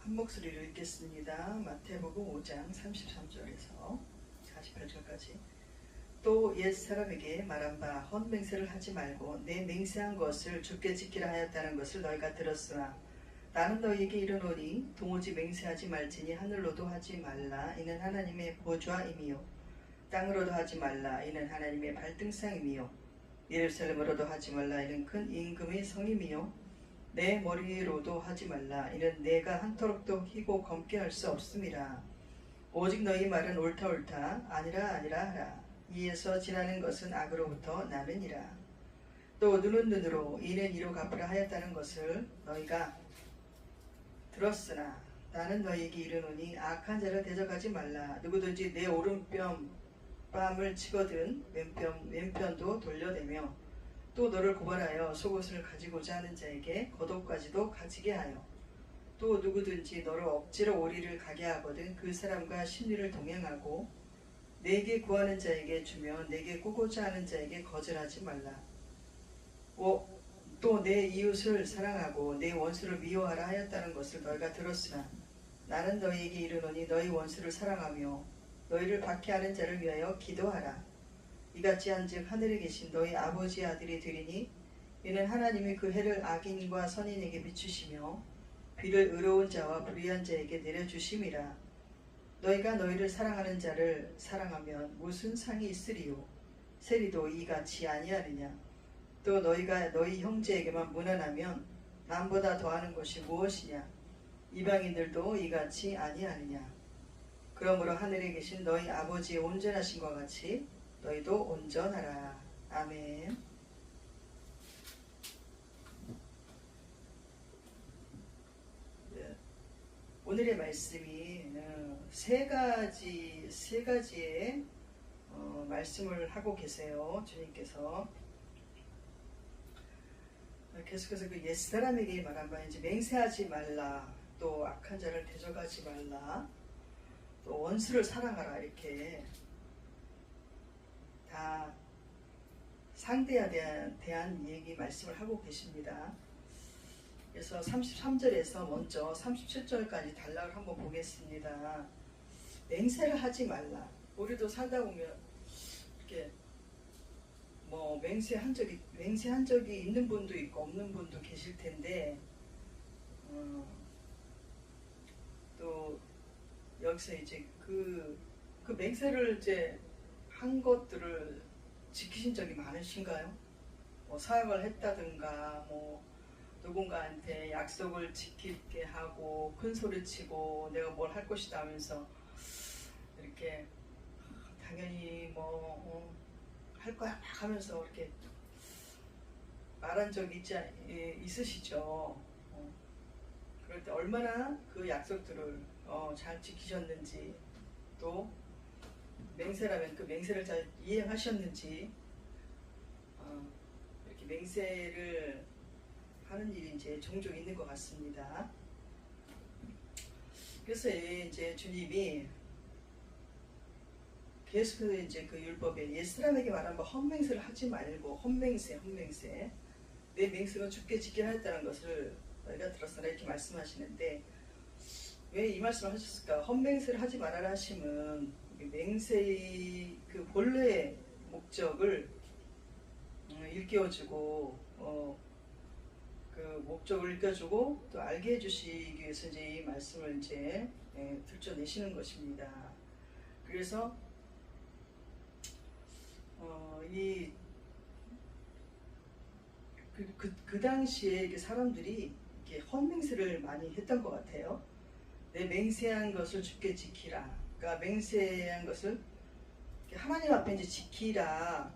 한 목소리로 읽겠습니다. 마태복음 5장 33절에서 48절까지. 또 옛 사람에게 말한 바 헛맹세를 하지 말고 내 맹세한 것을 주께 지키라 하였다는 것을 너희가 들었으나 나는 너희에게 이르노니 도무지 맹세하지 말지니 하늘로도 하지 말라 이는 하나님의 보좌임이요 땅으로도 하지 말라 이는 하나님의 발등상임이요 예루살렘으로도 하지 말라 이는 큰 임금의 성임이요 내 머리로도 하지 말라 이는 내가 한토록도 희고 검게 할 수 없음이라. 오직 너희 말은 옳다 옳다 아니라 아니라 하라. 이에서 지나는 것은 악으로부터 나느니라. 또 눈은 눈으로 이는 이로 갚으라 하였다는 것을 너희가 들었으나 나는 너희에게 이르노니 악한 자를 대적하지 말라. 누구든지 내 오른뺨 뺨을 치거든 왼편도 돌려대며 또 너를 고발하여 속옷을 가지고자 하는 자에게 겉옷까지도 가지게 하여 또 누구든지 너를 억지로 오리를 가게 하거든 그 사람과 심리를 동행하고 내게 구하는 자에게 주며 내게 꾸고자 하는 자에게 거절하지 말라. 또 내 이웃을 사랑하고 내 원수를 미워하라 하였다는 것을 너희가 들었으나 나는 너희에게 이르노니 너희 원수를 사랑하며 너희를 박해하는 자를 위하여 기도하라. 이같이 한즉 하늘에 계신 너희 아버지의 아들이 되리니 이는 하나님이 그 해를 악인과 선인에게 비추시며 비를 의로운 자와 불의한 자에게 내려주심이라. 너희가 너희를 사랑하는 자를 사랑하면 무슨 상이 있으리요? 세리도 이같이 아니하느냐? 또 너희가 너희 형제에게만 무난하면 남보다 더하는 것이 무엇이냐? 이방인들도 이같이 아니하느냐? 그러므로 하늘에 계신 너희 아버지의 온전하심과 같이 너희도 온전하라. 아멘. 오늘의 말씀이 세 가지의 말씀을 하고 계세요. 주님께서 계속해서 그 옛사람에게 말한 바 이제 맹세하지 말라, 또 악한 자를 대적하지 말라, 또 원수를 사랑하라 이렇게 다 상대에 대한 얘기 말씀을 하고 계십니다. 그래서 33절에서 먼저 37절까지 단락을 한번 보겠습니다. 맹세를 하지 말라. 우리도 살다 보면 이렇게 뭐 맹세한 적이 있는 분도 있고 없는 분도 계실 텐데 또 여기서 이제 그 맹세를 이제 한 것들을 지키신 적이 많으신가요? 뭐 사역을 했다든가 뭐 누군가한테 약속을 지키게 하고 큰 소리치고 내가 뭘 할 것이다 하면서 이렇게 당연히 뭐 할 거야 막 하면서 이렇게 말한 적이 있으시죠? 그럴 때 얼마나 그 약속들을 잘 지키셨는지, 또 맹세라면 그 맹세를 잘 이행하셨는지, 이렇게 맹세를 하는 일이 이제 종종 있는 것 같습니다. 그래서 이제 주님이 계속해서 이제 그 율법에 옛사람에게 말한 바 헛맹세를 하지 말고 헛맹세 내 맹세가 주께 지켜야 했다는 것을 너희가 들었으나 이렇게 말씀하시는데, 왜 이 말씀을 하셨을까? 헛맹세를 하지 말아라 하심은 맹세의 그 본래의 목적을 일깨워주고 그 목적을 일깨워주고 또 알게 해주시기 위해서 이제 이 말씀을 이제 들춰내시는 것입니다. 그래서 그 당시에 사람들이 이렇게 헛맹세를 많이 했던 것 같아요. 내 맹세한 것을 주께 지키라. 그러니까 맹세한 것을 하나님 앞에 이제 지키라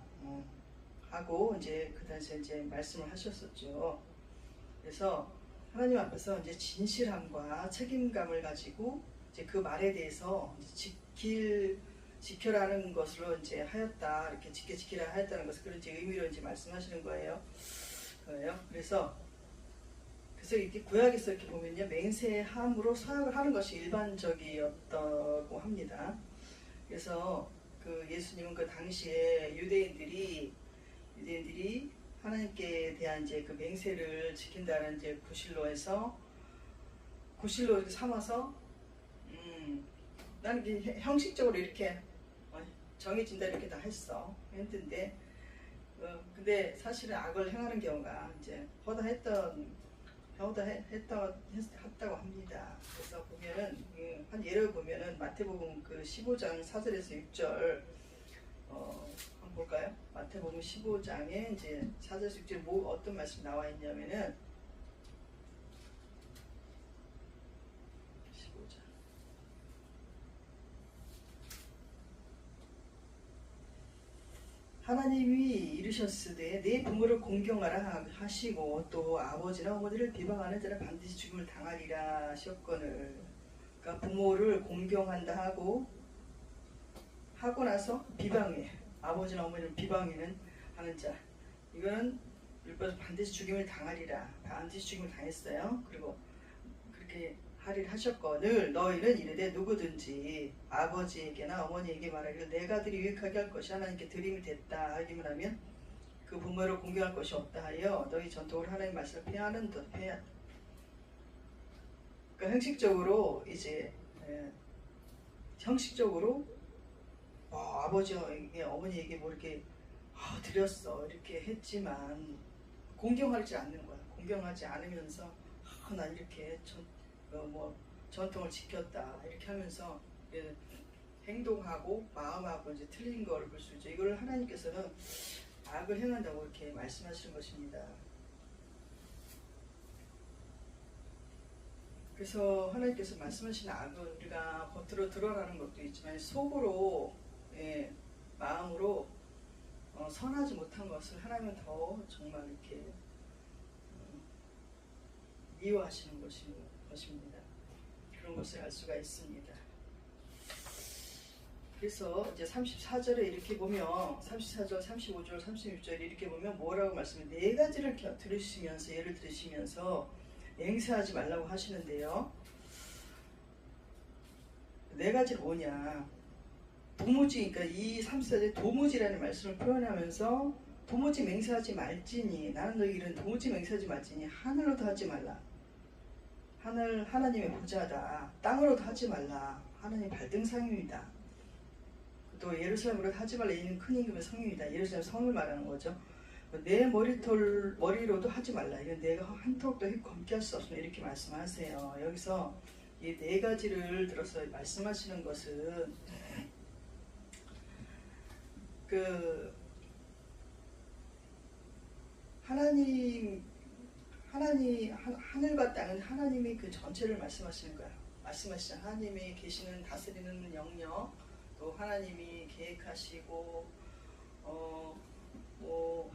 하고 이제 그 당시에 이제 말씀을 하셨었죠. 그래서 하나님 앞에서 이제 진실함과 책임감을 가지고 이제 그 말에 대해서 지켜라는 것으로 이제 하였다, 이렇게 지키라 하였다는 것을 그런 의미로 이제 말씀하시는 거예요. 그래서 이렇게 구약에서 이렇게 보면요, 맹세함으로 사역을 하는 것이 일반적이었다고 합니다. 그래서 그 예수님은 그 당시에 유대인들이 하나님께 대한 이제 그 맹세를 지킨다는 이제 구실로 해서 구실로 이렇게 삼아서 나는 형식적으로 이렇게 정해진 대로 이렇게 다 했는데 근데 사실은 악을 행하는 경우가 이제 했다고 합니다. 그래서 보면은 한 예를 보면은 마태복음 그 15장 4절에서 6절 한번 볼까요? 마태복음 15장에 이제 4절에서 6절 어떤 말씀 나와 있냐면은 15장 하나님이 이르셨으되 내 부모를 공경하라 하시고 또 아버지나 어머니를 비방하는 자는 반드시 죽음을 당하리라 하셨거늘. 그러니까 부모를 공경한다 하고 나서 비방해. 아버지나 어머니를 비방하는 자. 이거는 율법에서 반드시 죽임을 당하리라. 반드시 죽임을 당했어요. 그리고 그렇게 하리라 하셨거늘 너희는 이르되 누구든지 아버지에게나 어머니에게 말하기를 내가 아들이 유익하게 할 것이 하나님께 드림이 됐다 하기만 하면 그 부모를 공경할 것이 없다 하여 너희 전통을 하나님 말씀을 폐하는 듯 폐하. 그러니까 형식적으로 이제 형식적으로 아버지에게 어머니에게 뭐 이렇게 드렸어 이렇게 했지만 공경하지 않는 거야. 공경하지 않으면서 난 이렇게 전통을 지켰다 이렇게 하면서 행동하고 마음하고 이제 틀린 거를 볼 수 있죠. 이걸 하나님께서는 악을 행한다고 이렇게 말씀하시는 것입니다. 그래서 하나님께서 말씀하시는 악은 우리가 겉으로 드러나는 것도 있지만 속으로 마음으로 선하지 못한 것을 하나님은 더 정말 이렇게 미워하시는 것입니다. 그런 것을 알 수가 있습니다. 그래서 이제 34절에 이렇게 보면 34절, 35절, 36절 이렇게 보면 뭐라고 말씀해? 네 가지를 들으시면서 예를 들으시면서 맹세하지 말라고 하시는데요. 네 가지는 뭐냐? 도무지, 그러니까 이 34절에 도무지라는 말씀을 표현하면서 도무지 맹세하지 말지니 나는 너희 일은 도무지 맹세하지 말지니 하늘로도 하지 말라. 하나님의 보좌다. 땅으로도 하지 말라. 하나님 발등상입니다. 또 예루살렘으로 하지 말라. 이는 큰 임금의 성입니다. 예루살렘 성을 말하는 거죠. 내 머리로도 하지 말라. 이건 내가 한 턱도 검게 할 수 없으면 이렇게 말씀하세요. 여기서 이 네 가지를 들어서 말씀하시는 것은 하늘과 땅은 하나님이 그 전체를 말씀하시는 거야. 말씀하시잖아. 하나님이 계시는 다스리는 영역, 또 하나님이 계획하시고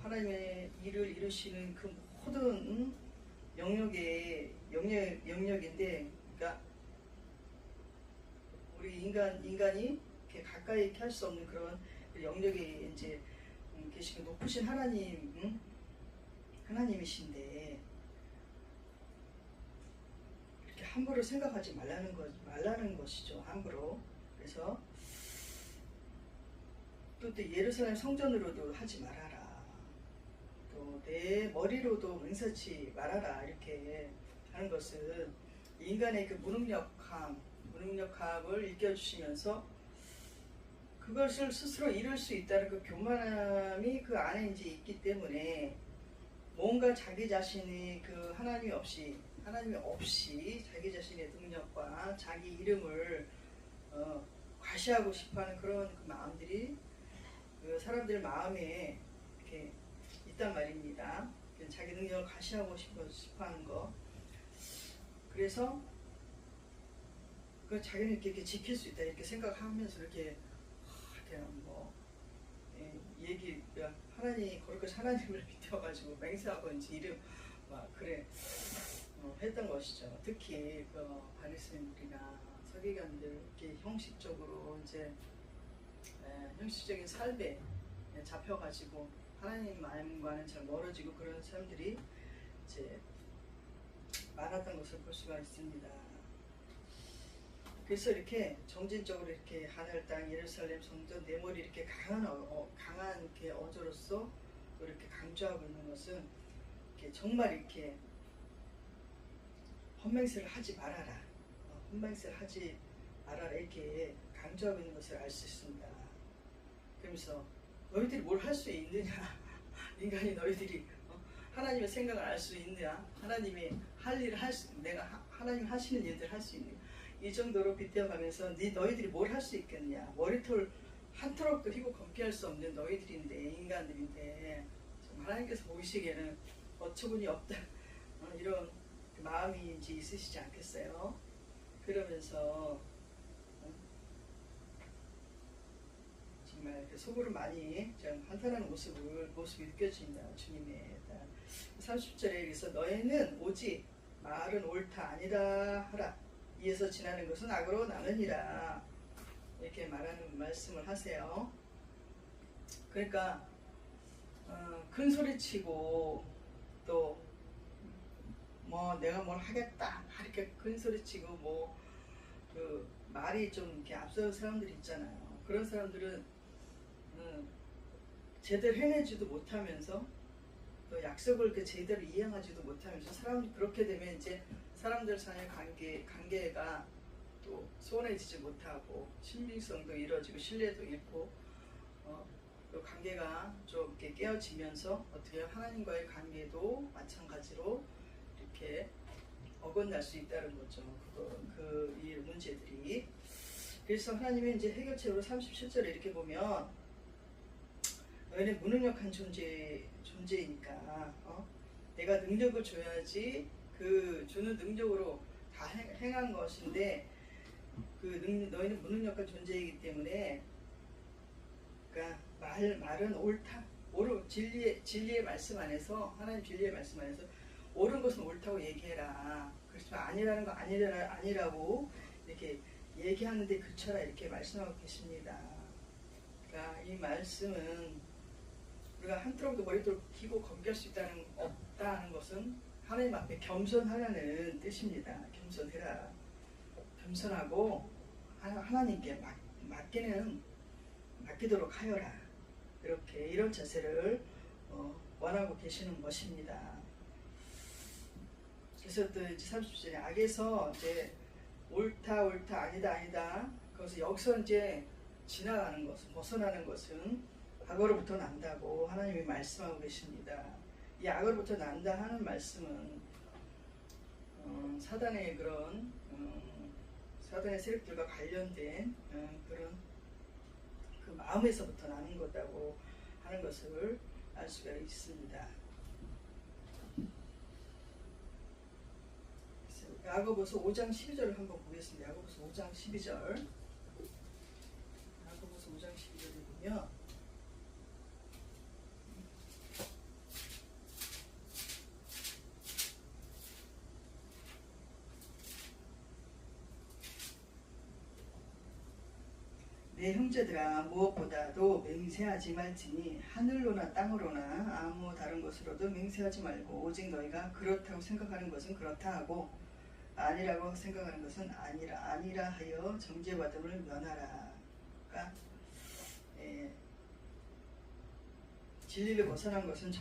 하나님의 일을 이루시는 그 모든 영역인데, 그러니까 우리 인간이 이렇게 가까이 이렇게 할 수 없는 그런 영역에 이제 계시고 높으신 하나님이신데 이렇게 함부로 생각하지 말라는 것이죠. 함부로. 그래서 또 예루살렘 성전으로도 하지 말아라. 또 내 머리로도 맹세치 말아라. 이렇게 하는 것은 인간의 그 무능력함을 일깨워주시면서 그것을 스스로 이룰 수 있다는 그 교만함이 그 안에 이제 있기 때문에 뭔가 자기 자신이 그 하나님이 없이 자기 자신의 능력과 자기 이름을 과시하고 싶어하는 그런 그 마음들이 그 사람들 마음에 이렇게 있단 말입니다. 자기 능력을 과시하고 싶어하는 거. 그래서 그 자기는 이렇게 지킬 수 있다 이렇게 생각하면서 이렇게 하나님 거룩하신 하나님을 믿어가지고 맹세하고 이제 이름 했던 것이죠. 특히 그 바리새인들이나 서기관들 이렇게 형식적으로 이제 형식적인 삶에 잡혀가지고 하나님 마음과는 잘 멀어지고 그런 사람들이 이제 많았던 것을 볼 수가 있습니다. 그래서 이렇게 정진적으로 이렇게 하늘 땅 예루살렘 성전 내 머리 이렇게 강한 이렇게 어조로서 이렇게 강조하고 있는 것은 이렇게 정말 이렇게 헛맹세를 하지 말아라. 헛맹세를 하지 말아라. 이렇게 강조하고 있는 것을 알 수 있습니다. 그러면서 너희들이 뭘 할 수 있느냐? 인간이 너희들이 하나님의 생각을 알 수 있느냐? 하나님이 할 일을 내가 하나님 하시는 일들 할 수 있느냐? 이 정도로 빗대어가면서 너희들이 뭘 할 수 있겠냐? 머리털 한 트럭도 휘고 검기할 수 없는 너희들인데, 인간들인데 하나님께서 보시기에는 어처구니 없다, 이런 마음이 이제 있으시지 않겠어요? 그러면서 정말 속으로 많이 좀 한탄하는 모습이 느껴집니다. 주님의 30절에 그래서 너희는 오직 말은 옳다 아니라 하라. 이에서 지나는 것은 악으로 나느니라. 이렇게 말하는 말씀을 하세요. 그러니까 큰 소리 치고 또 뭐 내가 뭘 하겠다 이렇게 큰 소리 치고 뭐 그 말이 좀 이렇게 앞서는 사람들이 있잖아요. 그런 사람들은 제대로 해내지도 못하면서 또 약속을 제대로 이행하지도 못하면서 사람이 그렇게 되면 이제 사람들 사이의 관계가 또 소원해지지 못하고 신빙성도 이루어지고 신뢰도 잃고 또 관계가 좀 이렇게 깨어지면서 어떻게 하나님과의 관계도 마찬가지로 이렇게 어긋날 수 있다는 거죠. 이 문제들이. 그래서 하나님이 이제 해결책으로 37절에 이렇게 보면 너희는 무능력한 존재이니까 내가 능력을 줘야지 그 주는 능력으로 다 행한 것인데 너희는 무능력한 존재이기 때문에 그러니까 말은 옳다. 진리의 말씀 안에서 하나님 진리의 말씀 안에서 옳은 것은 옳다고 얘기해라. 그렇지만 아니라는 거 아니라고 이렇게 얘기하는데 그쳐라 이렇게 말씀하고 계십니다. 그러니까 이 말씀은 우리가 한 트럭도 머리털 기고 검기할 수 없다는 것은 하나님 앞에 겸손하라는 뜻입니다. 겸손해라. 겸손하고 하나님께 맡기도록 하여라. 이런 자세를 원하고 계시는 것입니다. 그래서 또 이제 30절에 악에서 이제 옳다 아니다 그것을 여기서 이제 지나가는 것은 벗어나는 것은 악으로부터 난다고 하나님이 말씀하고 계십니다. 이 악으로부터 난다 하는 말씀은 사단의 그런 사단의 세력들과 관련된 그런 그 마음에서부터 나는 거다고 하는 것을 알 수가 있습니다. 야고보서 5장 12절을 한번 보겠습니다. 야고보서 5장 12절. 야고보서 5장 12절에 보면 내 형제들아 무엇보다도 맹세하지 말지니 하늘로나 땅으로나 아무 다른 것으로도 맹세하지 말고 오직 너희가 그렇다고 생각하는 것은 그렇다 하고 아니라고 생각하는 것은 아니라 하여 정죄받음을 면하라. 그러니까 진리를 벗어난 것은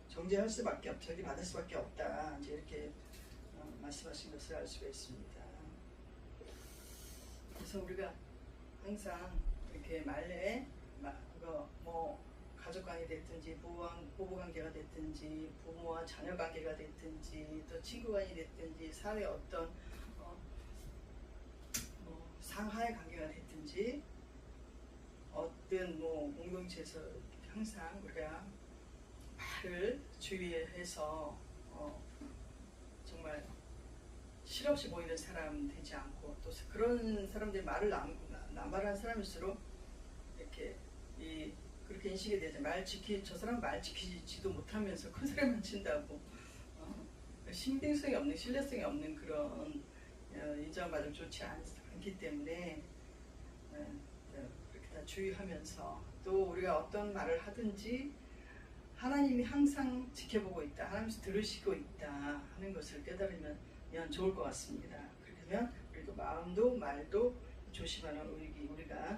정죄할 수밖에 받을 수밖에 없다. 이제 이렇게 말씀하신 것을 알 수가 있습니다. 그래서 우리가 항상 이렇게 말에 뭐 가족관이 됐든지 부부관계가 됐든지 부모와 자녀관계가 됐든지 또 친구관이 됐든지 사회 어떤 상하의 관계가 됐든지 어떤 공동체에서 항상 우리가 말을 주의해서 정말 실없이 보이는 사람 되지 않고 또 그런 사람들이 말을 남발하는 사람일수록 이렇게 그렇게 인식이 되죠. 저 사람 말 지키지도 못하면서 큰 소리만 친다고 신빙성이 없는 신뢰성이 없는 그런 인정받음 좋지 않기 때문에 그렇게 다 주의하면서 또 우리가 어떤 말을 하든지 하나님이 항상 지켜보고 있다. 하나님께서 들으시고 있다 하는 것을 깨달으면 좋을 것 같습니다. 그렇게 되면 우리도 마음도 말도 조심하는 우리가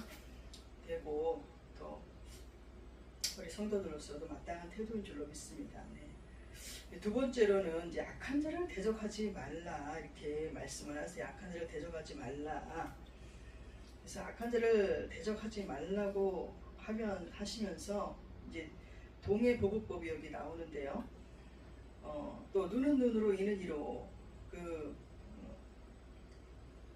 되고 또 우리 성도들로서도 마땅한 태도인 줄로 믿습니다. 네. 두 번째로는 이제 악한 자를 대적하지 말라 이렇게 말씀을 하세요. 악한 자를 대적하지 말라. 그래서 악한 자를 대적하지 말라고 하시면서 이제 동해보복법이 여기 나오는데요. 또 눈은 눈으로 이는 이로 그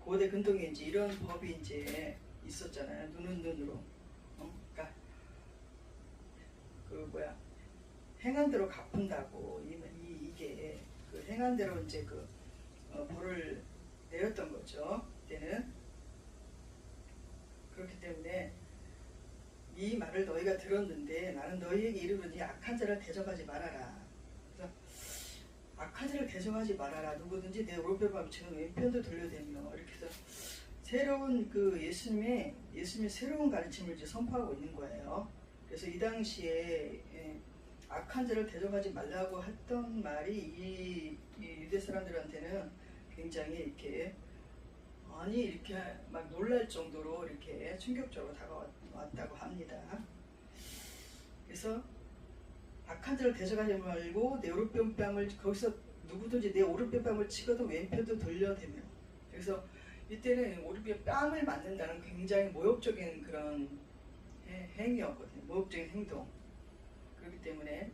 고대 근동에 이제 이런 법이 이제 있었잖아요. 눈은 눈으로. 그러니까 그 행한 대로 갚는다고 이게 그 행한 대로 이제 벌을 내렸던 거죠. 그때는. 그렇기 때문에 이 말을 너희가 들었는데 나는 너희에게 이르노니 악한 자를 대적하지 말아라. 그래서 악한 자를 대적하지 말아라. 누구든지 내 오른편을 치면 왼편도 돌려대며 이렇게 해서 새로운 예수님의 새로운 가르침을 이제 선포하고 있는 거예요. 그래서 이 당시에 악한 자를 대적하지 말라고 했던 말이 이 유대 사람들한테는 굉장히 이렇게 막 놀랄 정도로 이렇게 충격적으로 다가왔다고 합니다. 그래서 악한 자를 대적하지 말고 내 오른편뺨을 거기서 누구든지 내 오른편뺨을 치거든 왼편도 돌려대며. 그래서 이때는 오른편뺨을 맞는다는 굉장히 모욕적인 그런 행위였거든요. 모욕적인 행동. 그렇기 때문에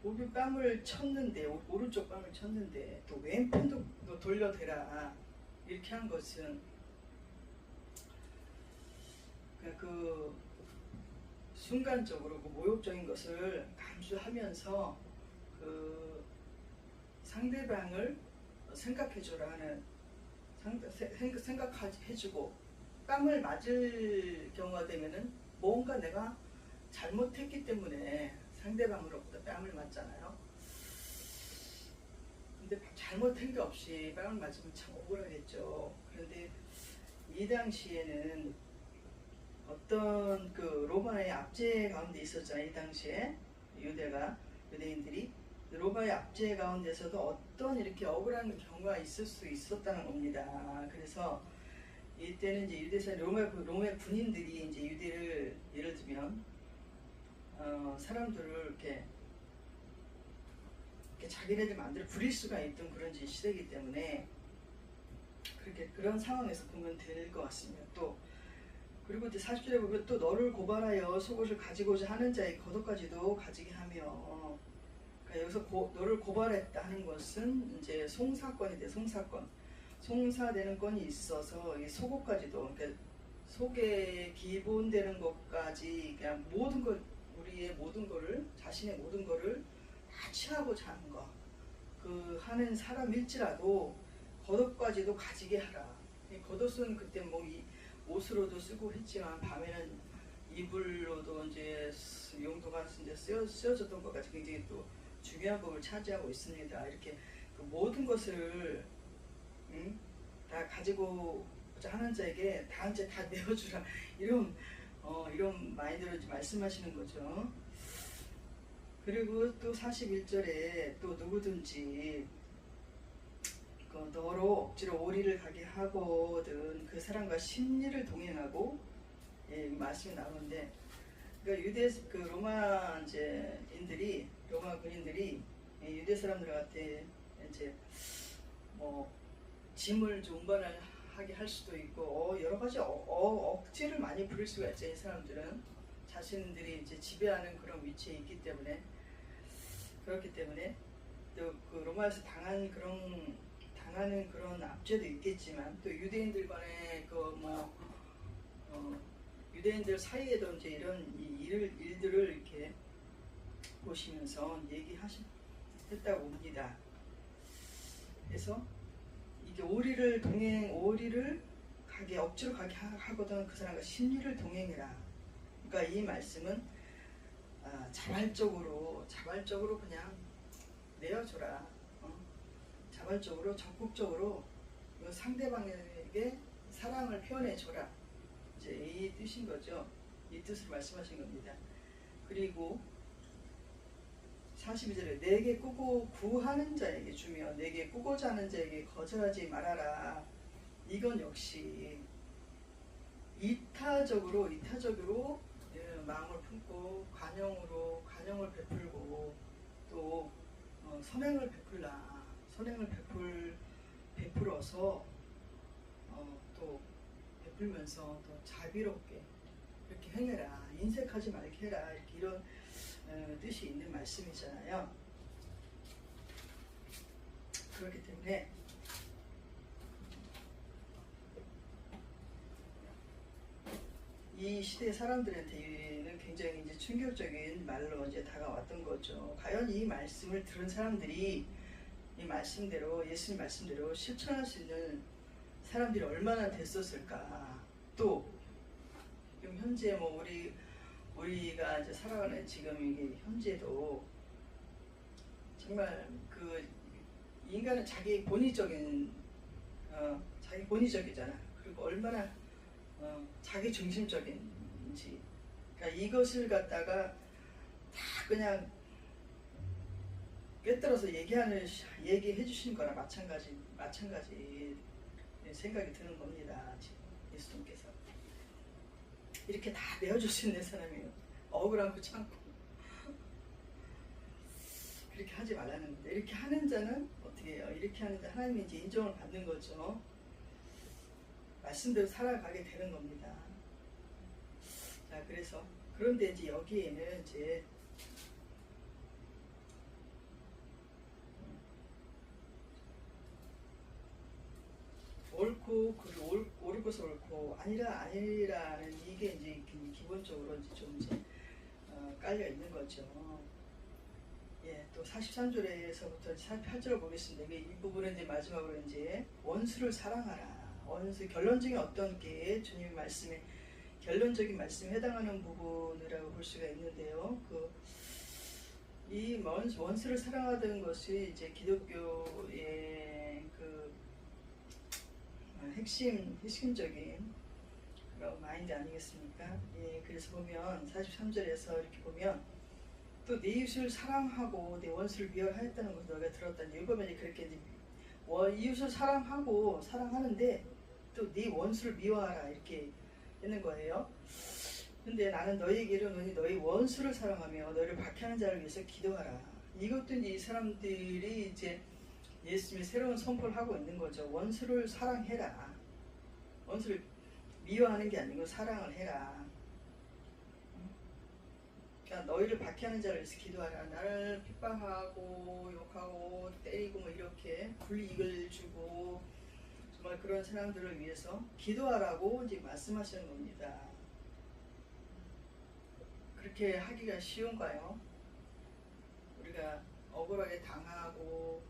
오른뺨을 쳤는데 오른쪽 뺨을 쳤는데 또 왼편도 돌려대라 이렇게 한 것은 그 순간적으로 모욕적인 것을 감수하면서 그 상대방을 생각해주라 하는 생각해주고 뺨을 맞을 경우가 되면은 뭔가 내가 잘못했기 때문에 상대방으로부터 뺨을 맞잖아요. 근데 잘못한 게 없이 뺨을 맞으면 참 억울하겠죠. 그런데 이 당시에는 어떤 로마의 압제 가운데 있었잖아요. 이 당시에 유대인들이 로마의 압제 가운데서도 어떤 이렇게 억울한 경우가 있을 수 있었다는 겁니다. 그래서 이때는 이제 유대사 로마의 군인들이 이제 유대를 예를 들면 사람들을 이렇게 자기네들 마음대로 부릴 수가 있던 그런 시대이기 때문에 그런 상황에서 보면 될 것 같습니다. 또 그리고 이제 40절에 보면 또 너를 고발하여 속옷을 가지고자 하는 자의 겉옷까지도 가지게 하며, 그러니까 여기서 너를 고발했다 하는 것은 이제 송사건인데 송사되는 건이 있어서 이 속옷까지도, 그러니까 속에 기본되는 것까지 그냥 모든 걸, 우리의 모든 거를, 자신의 모든 거를 다 취하고자 하는 거, 하는 사람일지라도 겉옷까지도 가지게 하라. 이 겉옷은 그때 이 옷으로도 쓰고 했지만 밤에는 이불로도 이제 용도가 이제 쓰여졌던 것 같이 굉장히 또 중요한 부분을 차지하고 있습니다. 이렇게 모든 것을 다 가지고자 하는 자에게 다 이제 다 내어주라, 이런 마인드로 말씀하시는 거죠. 그리고 또 41절에 또 누구든지 너로 억지로 오리를 가게 하거든 그 사람과 심리를 동행하고, 말씀이 나오는데, 그러니까 로마 로마 군인들이 유대 사람들한테 이제 짐을 좀 운반하게 할 수도 있고 여러 가지 억지를 많이 부릴 수가 있죠. 이 사람들은 자신들이 이제 지배하는 그런 위치에 있기 때문에, 그렇기 때문에 또 로마에서 당하는 그런 압제도 있겠지만, 또 유대인들 간에 유대인들 사이에도 이제 이런 일들을 이렇게 보시면서 얘기했다고 봅니다. 그래서 이게 오리를 억지로 가게 하거든 그 사람과 심리를 동행해라. 그러니까 이 말씀은 자발적으로 그냥 내어줘라. 자발적으로 적극적으로 상대방에게 사랑을 표현해줘라. 이제 이 뜻인 거죠. 이 뜻을 말씀하신 겁니다. 그리고 42절에 내게 구하는 자에게 주며 내게 꾸고자 하는 자에게 거절하지 말아라. 이건 역시 이타적으로 마음을 품고 관용을 베풀고 또 선행을 베풀어서 또 베풀면서 또 자비롭게 이렇게 행해라, 인색하지 말게 해라, 이렇게 이런 뜻이 있는 말씀이잖아요. 그렇기 때문에 이 시대 사람들한테는 굉장히 이제 충격적인 말로 이제 다가왔던 거죠. 과연 이 말씀을 들은 사람들이 이 말씀대로, 예수님 말씀대로 실천할 수 있는 사람들이 얼마나 됐었을까. 또 지금 현재 뭐 우리가 이제 살아가는 지금 이게 현재도 정말 그 인간은 자기 본의적이잖아. 그리고 얼마나 자기 중심적인지. 그러니까 이것을 갖다가 다 그냥 꿰뚫어서 얘기해 주신 거나 마찬가지 생각이 드는 겁니다. 지금 예수님께서 이렇게 다 내어줄 수 있는 사람이에요. 억울하고 참고 그렇게 하지 말라는 건데, 이렇게 하는 자는 어떻게 해요? 이렇게 하는 자 하나님이 이제 인정을 받는 거죠. 말씀대로 살아가게 되는 겁니다. 자, 그래서 그런데 이제 여기에는 이제 옳은 것은 옳고 아니라는 이게 이제 기본적으로 이제 좀 깔려 있는 거죠. 예, 또 43절에서부터 48절을 보겠습니다. 이 부분은 이제 마지막으로 이제 원수를 사랑하라. 원수, 결론적인 어떤 게 주님의 말씀에 결론적인 말씀에 해당하는 부분이라고 볼 수가 있는데요. 이 원수를 사랑하던 것이 이제 기독교의 그 핵심적인 그런 마인드 아니겠습니까? 예, 그래서 보면 43절에서 이렇게 보면 또 네 이웃을 사랑하고 내 원수를 미워하였다는 것을 너희가 들었다니, 이거 보면 그렇게 이제 이웃을 사랑하는데 또 네 원수를 미워하라 이렇게 있는 거예요. 근데 나는 너희에게 이르노니 너희 원수를 사랑하며 너희를 박해하는 자를 위해서 기도하라. 이것도 이제 이 사람들이 이제 예수님이 새로운 선포를 하고 있는 거죠. 원수를 사랑해라. 원수를 미워하는 게 아니고 사랑을 해라. 그러니까 너희를 박해하는 자를 위해서 기도하라. 나를 핍박하고 욕하고 때리고 뭐 이렇게 불이익을 주고 정말 그런 사람들을 위해서 기도하라고 이제 말씀하시는 겁니다. 그렇게 하기가 쉬운가요? 우리가 억울하게 당하고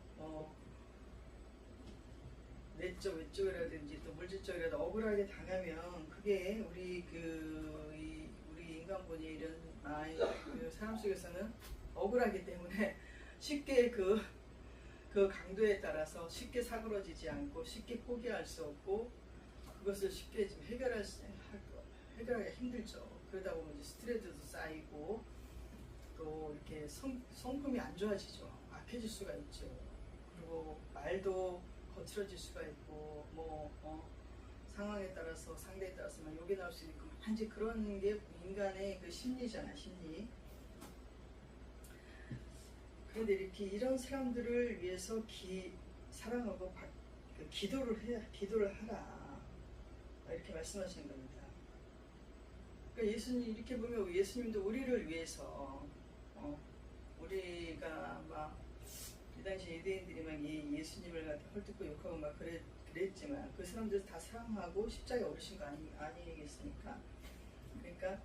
내적 외적이라든지 또 물질적이라도 억울하게 당하면 그게 우리 인간본이 이런 그 사람 속에서는 억울하기 때문에 쉽게 그 강도에 따라서 쉽게 사그러지지 않고 쉽게 포기할 수 없고 그것을 쉽게 좀 해결하기가 힘들죠. 그러다 보면 이제 스트레스도 쌓이고 또 이렇게 성품이 안 좋아지죠. 악해질 수가 있죠. 그리고 말도 거칠어질 수가 있고 상황에 따라서 상대에 따라서 막 욕이 나올 수 있고 단지 그런 게 인간의 그 심리잖아, 심리. 그런데 이렇게 이런 사람들을 위해서 사랑하고 기도를 하라 이렇게 말씀하시는 겁니다. 그러니까 예수님 이렇게 보면 예수님도 우리를 위해서 우리가 막 이 당시 유대인들이 막 예수님을 헐뜯고 욕하고 막 그랬지만 그 사람들 다 사랑하고 십자가에 오르신 거 아니겠습니까? 그러니까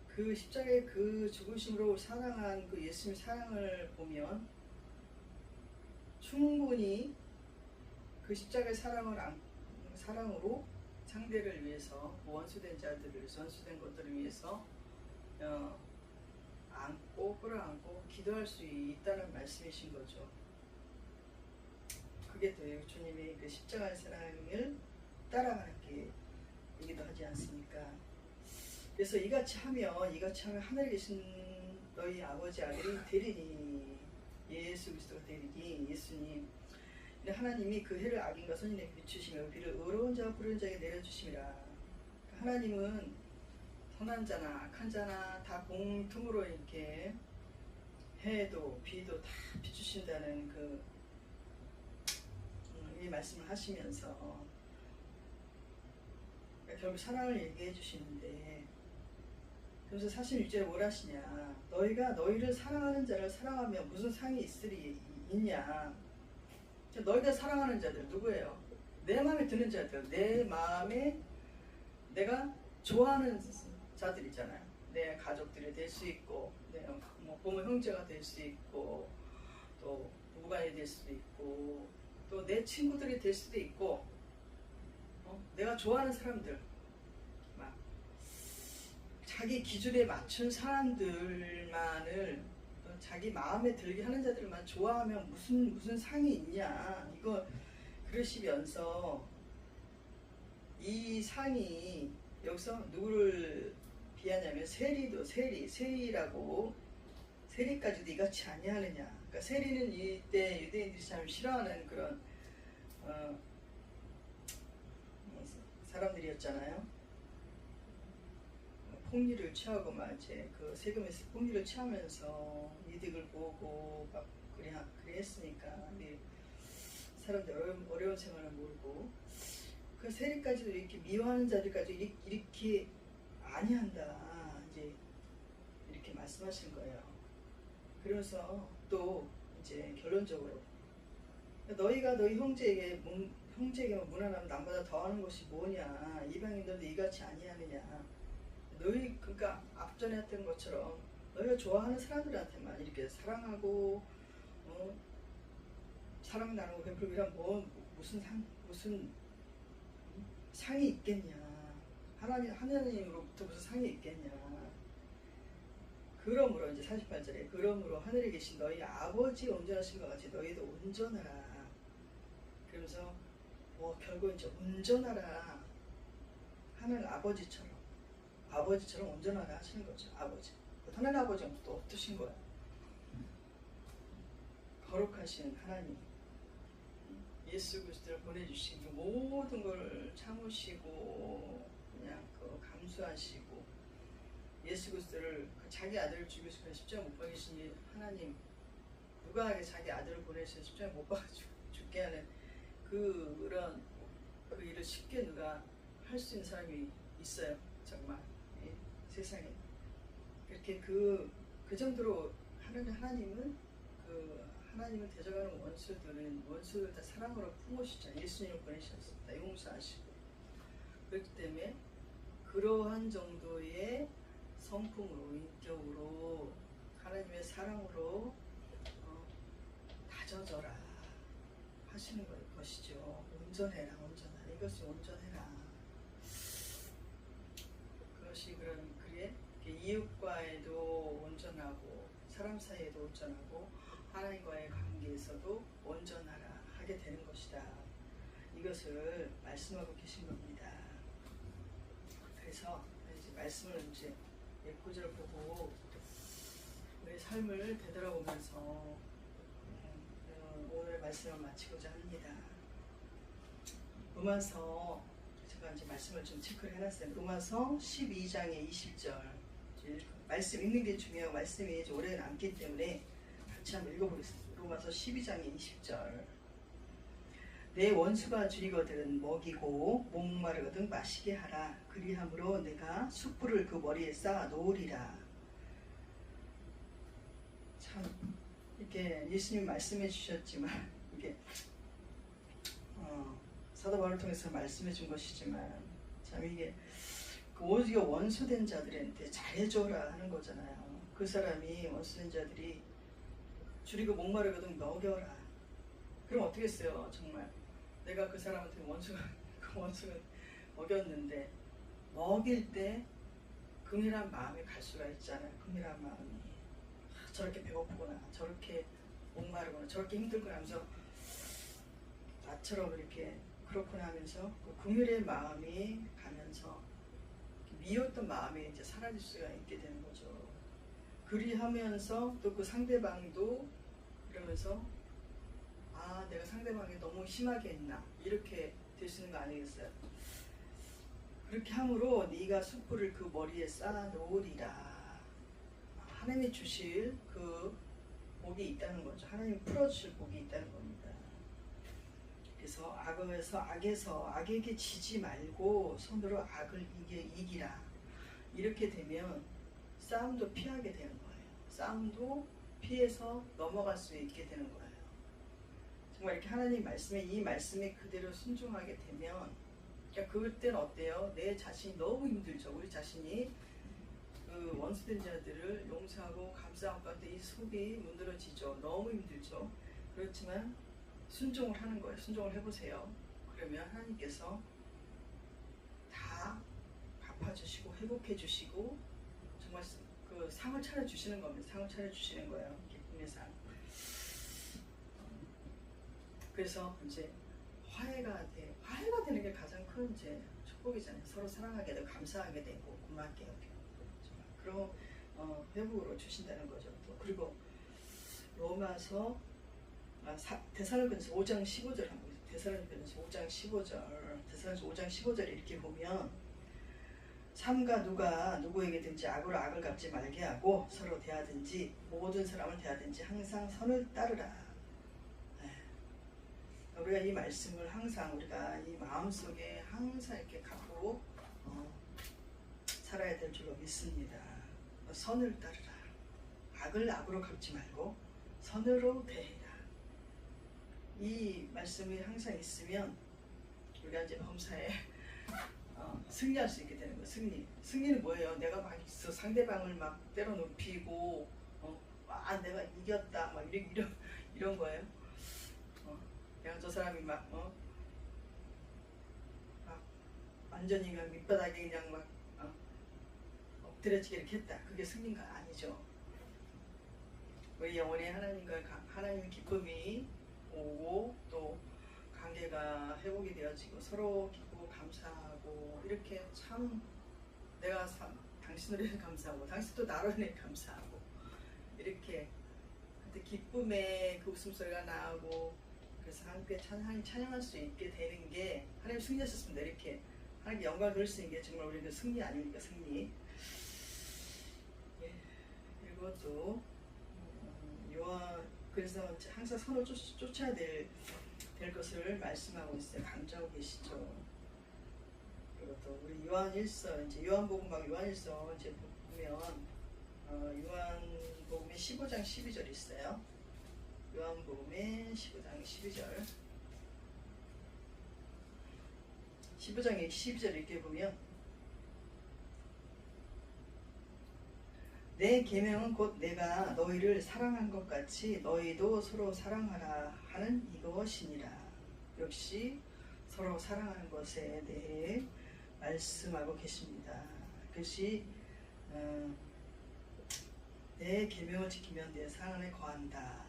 그 십자가의 그 죽으심으로 사랑한 그 예수님의 사랑을 보면 충분히 그 십자가의 사랑으로 상대를 위해서 원수된 자들을 전수된 것들을 위해서 끌어안고 기도할 수 있다는 말씀이신 거죠. 그게 또 주님의 그 십자가의 사랑을 따라가는 길이기도 하지 않습니까? 그래서 이같이 하면 하늘에 계신 너희 아버지 아들이 되리니, 예수 그리스도가 되리니, 예수님. 하나님이 그 해를 악인과 선인에게 비추시며 비를 의로운 자와 불의한 자에게 내려주심이라. 하나님은 선한 자나 악한 자나 다 공통으로 이렇게 해도 비도 다 비추신다는 이 말씀을 하시면서 결국 사랑을 얘기해 주시는데, 그래서 사실 이제 뭘 하시냐, 너희가 너희를 사랑하는 자를 사랑하면 무슨 상이 있냐. 너희가 사랑하는 자들 누구예요? 내 마음에 드는 자들, 내 마음에 내가 좋아하는 자들이잖아요. 내 가족들이 될 수 있고, 내 부모 형제가 될 수 있고, 또 부부간이 될 수도 있고, 또 내 친구들이 될 수도 있고, 내가 좋아하는 사람들, 막 자기 기준에 맞춘 사람들만을, 자기 마음에 들게 하는 자들만 좋아하면 무슨 상이 있냐, 이거 그러시면서, 이 상이 여기서 누구를 비하냐면 세리라고, 세리까지도 이같이 아니하느냐. 그러니까 세리는 이때 유대인들이 참 싫어하는 그런 사람들이었잖아요. 폭리를 취하고 막 이제 그 세금에서 폭리를 취하면서 이득을 보고 막 그래 했으니까 사람들 어려운 생활을 모르고, 그 세리까지도 이렇게 미워하는 자들까지 이렇게 아니한다, 이제 이렇게 말씀하신 거예요. 그래서 또 이제 결론적으로, 너희가 너희 형제에게 무난하면 남보다 더하는 것이 뭐냐, 이방인들도 이같이 아니하느냐. 너희, 그러니까 앞전에 했던 것처럼 너희가 좋아하는 사람들한테만 이렇게 사랑하고 사랑 나누고 베풀고 이런 무슨 상이 있겠냐. 하나님으로부터 무슨 상이 있겠냐. 그러므로 이제 48절에, 그러므로 하늘에 계신 너희 아버지 온전하신 것 같이 너희도 온전하라. 그러면서 결국 이제 온전하라 하는 아버지처럼 온전하라 하시는 거죠. 아버지, 하나님 아버지는 또 어떠신 거야? 거룩하신 하나님, 예수 그리스도를 보내주신 그 모든 걸 참으시고 그냥 감수하시고, 예수 그리스도를 자기 아들을 죽이시고 십자가 못 박이신 하나님, 누가 자기 아들을 보내서 십자가 못 박아주고 죽게 하는 그런 그 일을 쉽게 누가 할 수 있는 사람이 있어요? 정말 세상에. 그렇게 그 정도로 하나님은 하나님을 대적하는 원수들 다 사랑으로 품으시잖아요. 예수님을 보내셨습니다. 용서하시고. 그렇기 때문에 그러한 정도의 성품으로, 인격으로, 하나님의 사랑으로 다져져라 하시는 것이죠. 온전해라. 이것이 온전해라. 그것이 그래 이웃과에도 온전하고, 사람 사이에도 온전하고, 하나님과의 관계에서도 온전하라 하게 되는 것이다. 이것을 말씀하고 계신 겁니다. 그래서 이제 말씀을 이제 구절을 보고 우리 삶을 되돌아보면서 오늘의 말씀을 마치고자 합니다. 로마서, 제가 이제 말씀을 좀 체크를 해놨어요. 로마서 12장의 20절. 말씀 읽는 게 중요하고, 말씀이 이제 오래 남기 때문에 같이 한번 읽어보겠습니다. 로마서 12장의 20절. 내 원수가 줄이거든 먹이고 목마르거든 마시게 하라. 그리함으로 내가 숯불을 그 머리에 쌓아 놓으리라. 참 이렇게 예수님 말씀해 주셨지만, 이게 사도 바울을 통해서 말씀해 준 것이지만, 참 이게 오히려 원수된 자들한테 잘해줘라 하는 거잖아요. 그 사람이, 원수된 자들이 줄이고 목마르거든 먹여라. 그럼 어떻겠어요? 정말 내가 그 사람한테 그 원수는 먹였는데, 먹일 때 긍휼한 마음이 갈 수가 있잖아요. 긍휼한 마음이, 저렇게 배고프구나, 저렇게 목마르구나, 저렇게 힘들구나 하면서 나처럼 이렇게 그렇구나 하면서 그 긍휼의 마음이 가면서 미웠던 마음이 이제 사라질 수가 있게 되는 거죠. 그리하면서 또 그 상대방도 그러면서, 내가 상대방이 너무 심하게 했나, 이렇게 될 수 있는 거 아니겠어요? 그렇게 함으로 네가 숯불을 그 머리에 쌓아 놓으리라. 하나님이 주실 그 복이 있다는 거죠. 하나님이 풀어주실 복이 있다는 겁니다. 그래서 악에서 악에게 지지 말고 손으로 악을 이기라. 이렇게 되면 싸움도 피하게 되는 거예요. 싸움도 피해서 넘어갈 수 있게 되는 거예요. 정말 이렇게 하나님 말씀에 이 말씀에 그대로 순종하게 되면 그러니까 그때는 어때요? 내 자신이 너무 힘들죠. 우리 자신이 그 원수된 자들을 용서하고 감싸고 가운데 이 속이 문드러지죠. 너무 힘들죠. 그렇지만 순종을 하는 거예요. 순종을 해보세요. 그러면 하나님께서 다 갚아주시고 회복해주시고 정말 그 상을 차려주시는 겁니다. 상을 차려주시는 거예요. 기쁨의 상. 그래서 이제 화해가 되는 게 가장 큰 이제 축복이잖아요. 서로 사랑하게 되고 감사하게 되고 고맙게 되고 그런 회복으로 주신다는 거죠. 또 그리고 로마서 데살로니가서 5장 15절 한번 데살로니가서 5장 15절 이렇게 보면 삼가 누가 누구에게든지 악으로 악을 갚지 말게 하고 서로 대하든지 모든 사람을 대하든지 항상 선을 따르라. 우리가 이 말씀을 항상 우리가 이 마음속에 항상 이렇게 갖고 살아야 될 줄로 믿습니다. 선을 따르라. 악을 악으로 갚지 말고 선으로 대해라. 이 말씀이 항상 있으면 우리가 이제 범사에 승리할 수 있게 되는 거예요. 승리는 뭐예요? 내가 막 있어 상대방을 막 때려 눕히고 내가 이겼다 막 이런 거예요. 내가 저 사람이 막 완전히 그냥 밑바닥에 그냥 막 엎드려지게 이렇게 했다. 그게 승리가 아니죠. 우리 영혼에 하나님의 기쁨이 오고 또 관계가 회복이 되어지고 서로 기쁘고 감사하고 이렇게 참 내가 당신으로 인해 감사하고 당신도 나로 인해 감사하고 이렇게 기쁨의 그 웃음소리가 나오고 그래서 함께 찬양할 수 있게 되는 게 하나님 승리하셨습니다. 이렇게 하나님 영광을 돌릴 수 있는 게 정말 우리가 승리 아닙니까? 승리. 예. 그리고 또 그래서 항상 선을 쫓아야 될 것을 말씀하고 있어요. 강조하고 계시죠. 그리고 또 우리 요한일서 이제 요한복음하고 요한일서 이제 보면 요한복음의 15장 12절 있어요. 요한복음의 15장 12절 15장의 12절 이렇게 보면 내 계명은 곧 내가 너희를 사랑한 것 같이 너희도 서로 사랑하라 하는 이것이니라. 역시 서로 사랑하는 것에 대해 말씀하고 계십니다. 그것이 내 계명을 지키면 내 사랑 안에 거한다.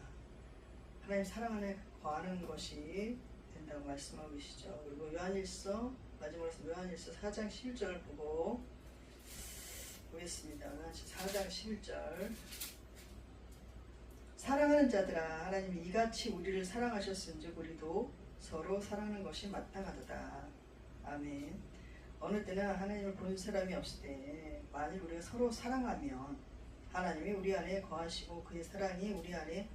하나님 사랑 안에 거하는 것이 된다고 말씀하고 계시죠. 그리고 요한일서 마지막으로 요한일서 4장 11절 보고 보겠습니다. 4장 11절 사랑하는 자들아 하나님이 이같이 우리를 사랑하셨은즉 우리도 서로 사랑하는 것이 마땅하도다. 아멘. 어느 때나 하나님을 본 사람이 없을 때 만일 우리가 서로 사랑하면 하나님이 우리 안에 거하시고 그의 사랑이 우리 안에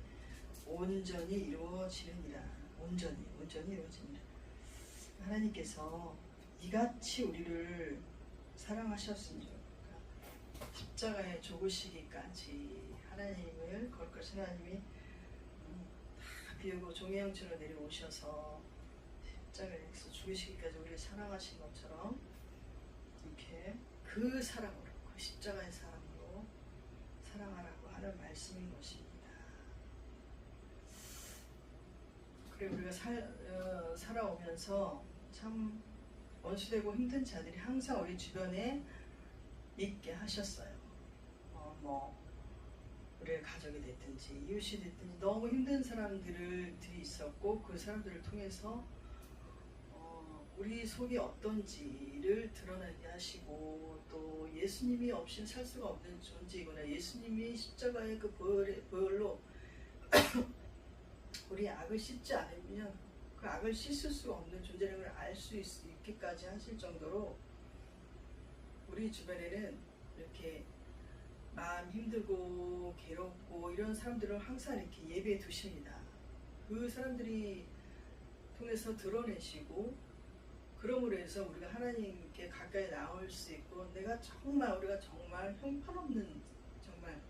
온전히 이루어지느니라. 온전히 이루어지느니라. 하나님께서 이같이 우리를 사랑하셨습니다. 그러니까 십자가에 죽으시기까지 하나님을 거룩하신 하나님이 다 비우고 종의 형체로 내려오셔서 십자가에서 죽으시기까지 우리를 사랑하신 것처럼 이렇게 그 사랑으로 그 십자가의 사랑으로 사랑하라고 하는 말씀인 것입니다. 그리고 우리가 살아오면서 참 원수되고 힘든 자들이 항상 우리 주변에 있게 하셨어요. 우리의 가족이 됐든지 이웃이 됐든지 너무 힘든 사람들이 있었고 그 사람들을 통해서 우리 속이 어떤지를 드러나게 하시고 또 예수님이 없이는 살 수가 없는 존재이구나. 예수님이 십자가의 그 보혈로 우리 악을 씻지 않으면 그 악을 씻을 수가 없는 존재라는 걸 알 수 있기까지 하실 정도로 우리 주변에는 이렇게 마음 힘들고 괴롭고 이런 사람들을 항상 이렇게 예배에 두십니다. 그 사람들이 통해서 드러내시고, 그러므로 해서 우리가 하나님께 가까이 나올 수 있고, 우리가 정말 형편없는, 정말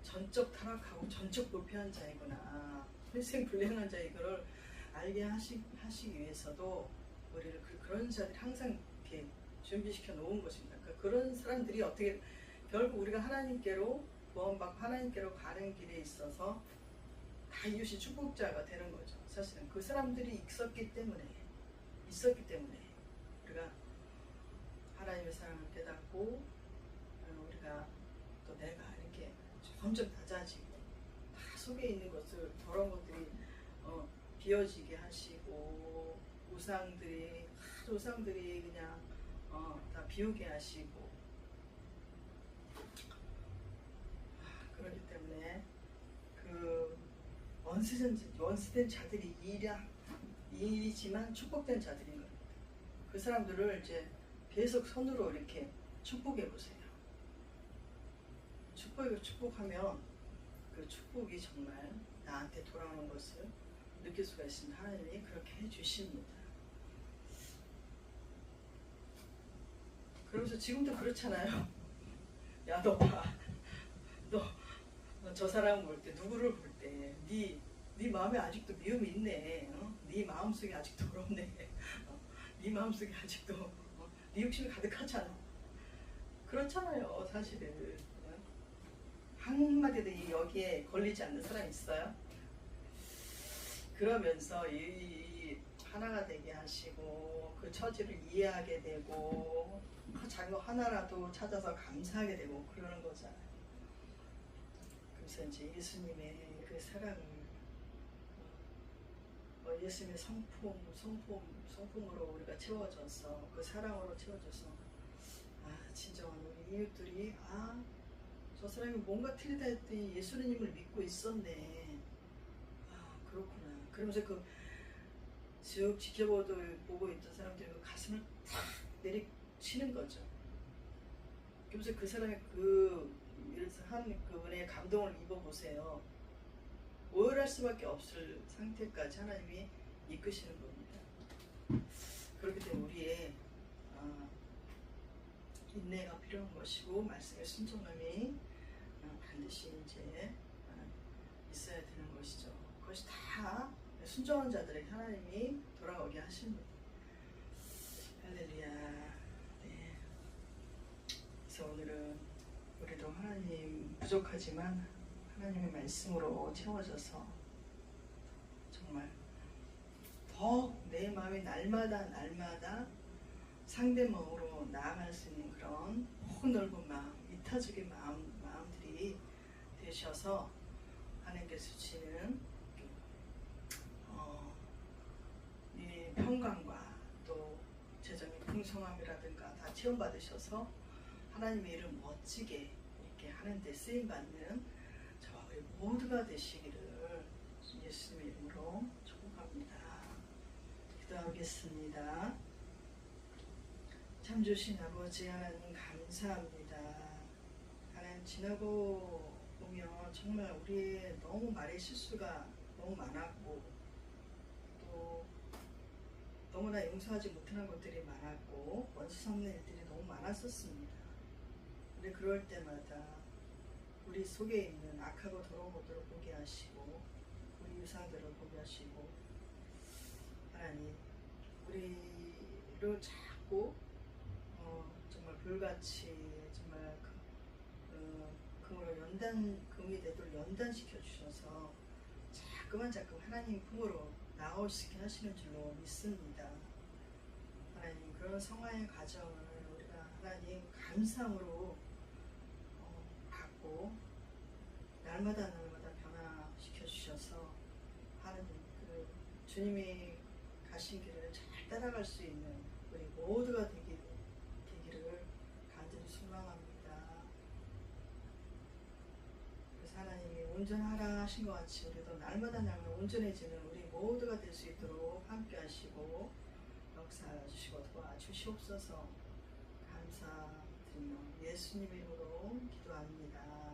전적 타락하고 전적 불패한 자이구나, 일생 불량한 자이, 그걸 알게 하시기 위해서도 우리를 그런 자들이 항상 이렇게 준비시켜 놓은 것입니다. 그런 사람들이 어떻게 결국 우리가 하나님께로 구원받고 하나님께로 가는 길에 있어서 다 이웃이 축복자가 되는 거죠. 사실은 그 사람들이 있었기 때문에 우리가 하나님의 사랑을 깨닫고, 우리가 또 내가 이렇게 점점 낮아지고, 다 속에 있는 것을, 더러운 것들이 비워지게 하시고, 우상들이 그냥 다 비우게 하시고, 그렇기 때문에 그 원수된 자들이 일이지만 축복된 자들인 겁니다. 그 사람들을 이제 계속 손으로 이렇게 축복해 보세요. 축복하면 그 축복이 정말 나한테 돌아오는 것을 느낄 수가 있습니다. 하나님이 그렇게 해주십니다. 그러면서 지금도 그렇잖아요. 야, 너 봐. 너 저 사람 볼 때, 누구를 볼 때, 네 마음에 아직도 미움이 있네. 네 마음속에 아직도 더럽네. 네 마음속에 아직도 네 욕심이 가득하잖아. 그렇잖아요, 사실은. 한마디도 여기에 걸리지 않는 사람 있어요? 그러면서 이 하나가 되게 하시고, 그 처지를 이해하게 되고, 그 작은 거 하나라도 찾아서 감사하게 되고 그러는 거잖아요. 그래서 이제 예수님의 그 사랑을, 예수님의 성품으로 우리가 채워져서, 그 사랑으로 채워져서, 진정한 우리 이웃들이, 저 사람이 뭔가 틀리다 했더니 예수님을 믿고 있었네. 그렇구나. 그러면서 쭉 보고 있던 사람들이 그 가슴을 탁 내리치는 거죠. 그러면서 그 사람의 그분의 감동을 입어보세요. 오열할 수밖에 없을 상태까지 하나님이 이끄시는 겁니다. 그렇기 때문에 우리의 인내가 필요한 것이고, 말씀의 순종함이 반드시 이제 있어야 되는 것이죠. 그것이 다 순종한 자들에게 하나님이 돌아오게 하십니다. 할렐루야. 네. 그래서 오늘은 우리도 하나님 부족하지만 하나님의 말씀으로 채워져서 정말 더 내 마음이 날마다 상대 마음으로 나아갈 수 있는 그런 넓은 마음, 이타적인 마음들이 되셔서 하나님께서 주시는 이 평강과 또 재정의 풍성함이라든가 다 체험받으셔서 하나님의 이름 멋지게 이렇게 하는데 쓰임받는 저와 우리 모두가 되시기를 예수님의 이름으로 축복합니다. 기도하겠습니다. 참 주신 아버지 하나님 감사합니다. 하나님, 지나고 보면 정말 우리의 너무 말의 실수가 너무 많았고, 또 너무나 용서하지 못하는 것들이 많았고, 원수 삼는 일들이 너무 많았었습니다. 근데 그럴 때마다 우리 속에 있는 악하고 더러운 것들을 보게 하시고, 우리 유상들을 보게 하시고, 하나님, 우리를 자꾸 정말 불같이 정말 금이 되도록 연단시켜 주셔서 자꾸만 하나님 품으로 나올 수 있게 하시는 줄로 믿습니다. 하나님, 그런 성화의 과정을 우리가 하나님 감사함으로 받고 날마다 변화시켜 주셔서 하나님, 그 주님이 가신 길을 잘 따라갈 수 있는 우리 모두가 되기를 간절히 소망합니다. 그래서 하나님이 온전하라 하신 것 같이 우리도 날마다 온전해지는 우리 모두가 될 수 있도록 함께 하시고 역사하여 주시고 도와주시옵소서. 감사드립니다. 주시군요. 예수님의 이름으로 기도합니다.